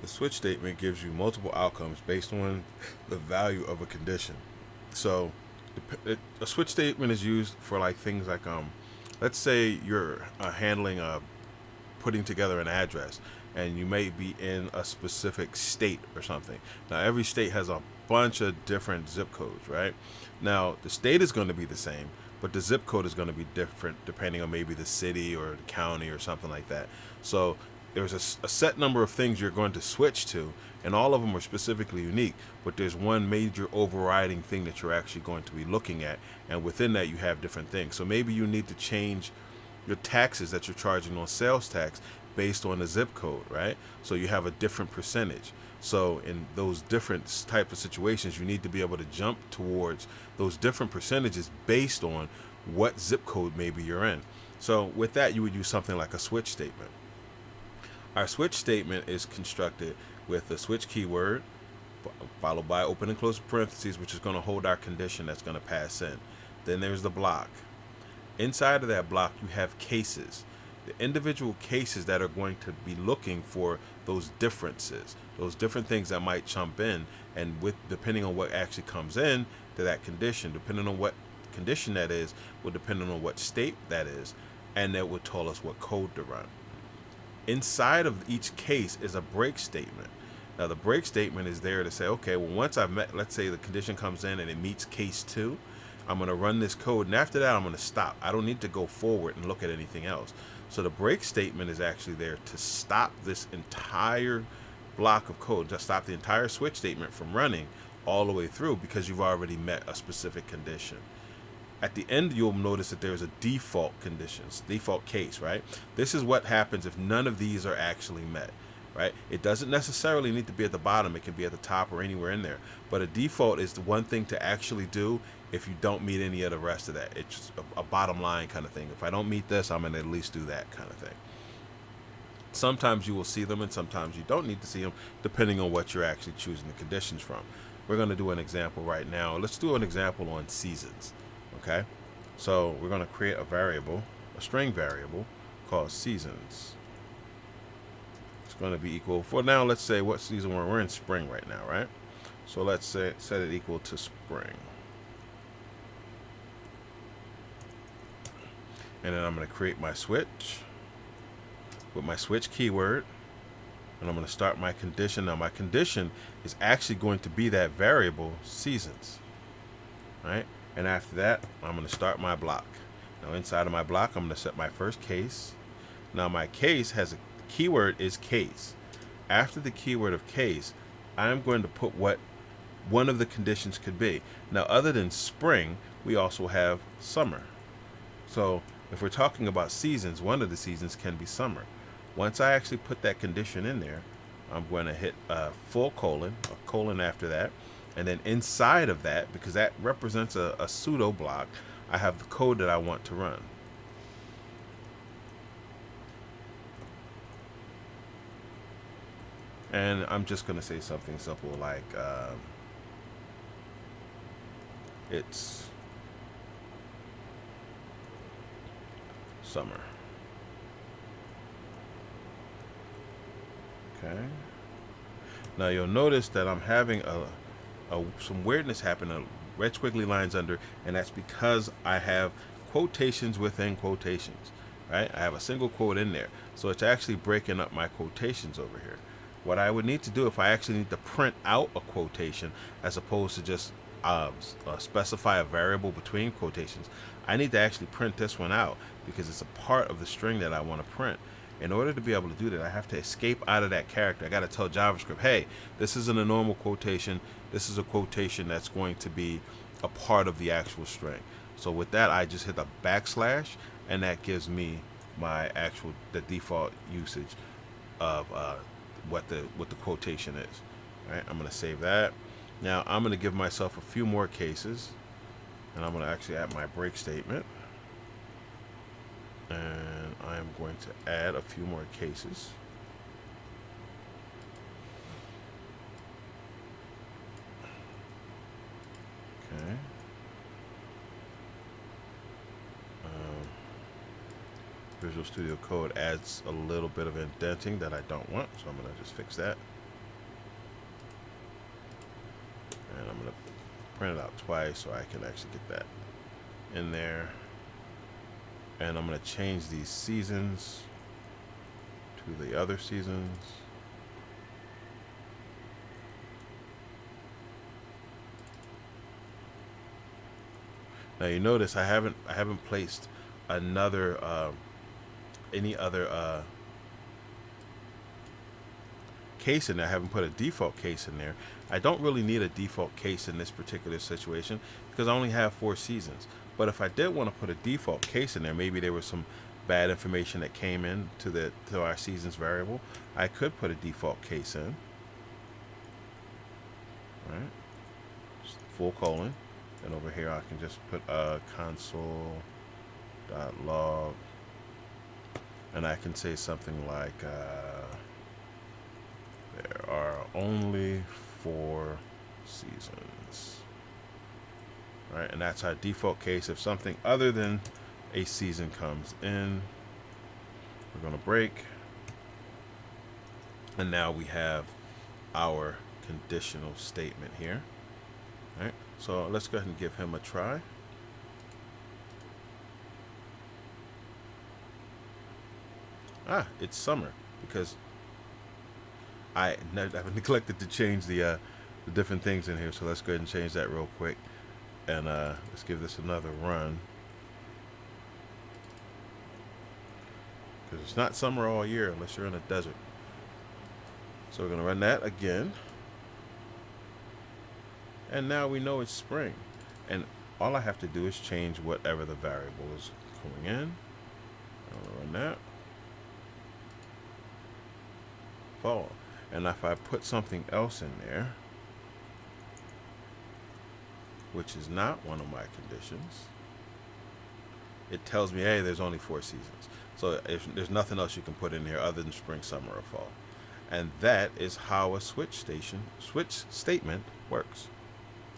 The switch statement gives you multiple outcomes based on the value of a condition. So a switch statement is used for like things like let's say you're handling putting together an address, and you may be in a specific state or something. Now every state has a bunch of different zip codes, right? Now the state is going to be the same, but the zip code is going to be different depending on maybe the city or the county or something like that. So there's a set number of things you're going to switch to, and all of them are specifically unique, but there's one major overriding thing that you're actually going to be looking at, and within that you have different things. So maybe you need to change your taxes that you're charging on sales tax based on the zip code, right? So you have a different percentage. So in those different type of situations, you need to be able to jump towards those different percentages based on what zip code maybe you're in. So with that, you would use something like a switch statement. Our switch statement is constructed with the switch keyword followed by open and close parentheses, which is going to hold our condition that's going to pass in. Then there's the block. Inside of that block, you have cases, the individual cases that are going to be looking for those differences, those different things that might jump in, and with depending on what actually comes in to that condition, depending on what condition that is, will depend on what state that is, and that will tell us what code to run. Inside of each case is a break statement. Now the break statement is there to say, okay, well, once I've met, let's say the condition comes in and it meets case 2, I'm going to run this code, and after that I'm going to stop. I don't need to go forward and look at anything else. So the break statement is actually there to stop this entire block of code, to stop the entire switch statement from running all the way through, because you've already met a specific condition. At the end, you'll notice that there's a default conditions, default case, right? This is what happens if none of these are actually met, right? It doesn't necessarily need to be at the bottom. It can be at the top or anywhere in there. But a default is the one thing to actually do if you don't meet any of the rest of that. It's just a bottom line kind of thing. If I don't meet this, I'm going to at least do that kind of thing. Sometimes you will see them and sometimes you don't need to see them, depending on what you're actually choosing the conditions from. We're going to do an example right now. Let's do an example on seasons. Okay, so we're going to create a variable, a string variable called seasons. It's going to be equal, for now, let's say what season we're in. Spring right now, right? So let's say set it equal to spring. And then I'm going to create my switch with my switch keyword, and I'm going to start my condition. Now my condition is actually going to be that variable seasons, right? And after that, I'm going to start my block. Now inside of my block, I'm going to set my first case. Now my case has a keyword is case. After the keyword of case, I'm going to put what one of the conditions could be. Now other than spring, we also have summer. So if we're talking about seasons, one of the seasons can be summer. Once I actually put that condition in there, I'm going to hit a full colon, a colon after that. And then inside of that, because that represents a pseudo block, I have the code that I want to run. And I'm just going to say something simple like it's summer. Okay. Now you'll notice that I'm having some weirdness happen, red squiggly lines under, and that's because I have quotations within quotations, right? I have a single quote in there, so it's actually breaking up my quotations over here. What I would need to do if I actually need to print out a quotation as opposed to just specify a variable between quotations, I need to actually print this one out because it's a part of the string that I want to print. In order to be able to do that, I have to escape out of that character. I got to tell JavaScript, hey, this isn't a normal quotation. This is a quotation that's going to be a part of the actual string. So with that, I just hit the backslash, and that gives me my the default usage of what the quotation is. All right, I'm going to save that. Now I'm going to give myself a few more cases, and I'm going to actually add my break statement. And I am going to add a few more cases. Okay. Visual Studio Code adds a little bit of indenting that I don't want, so I'm going to just fix that. And I'm going to print it out twice so I can actually get that in there. And I'm going to change these seasons to the other seasons. Now you notice I haven't placed another any other case in there. I haven't put a default case in there. I don't really need a default case in this particular situation because I only have 4 seasons. But if I did want to put a default case in there, maybe there was some bad information that came in to our seasons variable, I could put a default case in. Right? Just full colon. And over here I can just put console.log, and I can say something like there are only 4 seasons. Right, and that's our default case. If something other than a season comes in, we're going to break. And now we have our conditional statement here. All right, so let's go ahead and give him a try. It's summer because I've neglected to change the different things in here. So let's go ahead and change that real quick. And let's give this another run. Because it's not summer all year unless you're in a desert. So we're going to run that again. And now we know it's spring. And all I have to do is change whatever the variable is going in. I'll run that. Fall. And if I put something else in there, which is not one of my conditions, it tells me, hey, there's only 4 seasons. So if there's nothing else you can put in here other than spring, summer, or fall. And that is how a switch statement works.